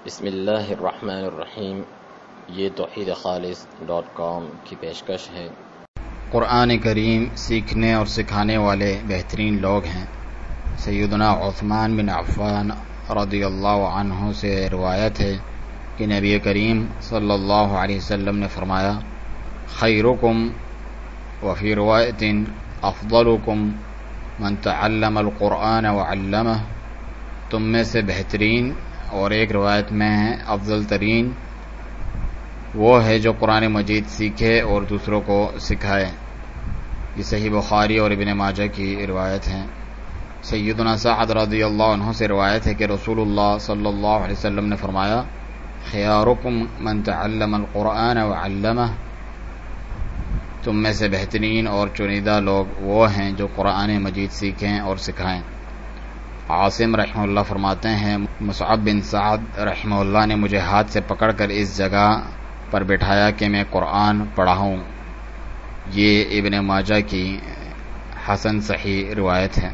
بسم اللہ الرحمن الرحیم۔ یہ توحیدخالص.com کی پیشکش ہے۔ قرآن کریم سیکھنے اور سکھانے والے بہترین لوگ ہیں۔ سیدنا عثمان بن عفان رضی اللہ عنہ سے روایت ہے کہ نبی کریم صلی اللہ علیہ وسلم نے فرمایا، خیرکم وفی روایت افضلکم من تعلم القرآن وعلمہ، تم میں سے بہترین، اور ایک روایت میں ہے افضل ترین، وہ ہے جو قرآن مجید سیکھے اور دوسروں کو سکھائے۔ یہ صحیح بخاری اور ابن ماجہ کی روایت ہے۔ سیدنا سعد رضی اللہ عنہ سے روایت ہے کہ رسول اللہ صلی اللہ علیہ وسلم نے فرمایا، خیارکم من تعلم القرآن وعلمہ، تم میں سے بہترین اور چنیدہ لوگ وہ ہیں جو قرآن مجید سیکھیں اور سکھائیں۔ عاصم رحمہ اللہ فرماتے ہیں، مصعب بن سعد رحمہ اللہ نے مجھے ہاتھ سے پکڑ کر اس جگہ پر بٹھایا کہ میں قرآن پڑھاؤں۔ یہ ابن ماجہ کی حسن صحیح روایت ہے۔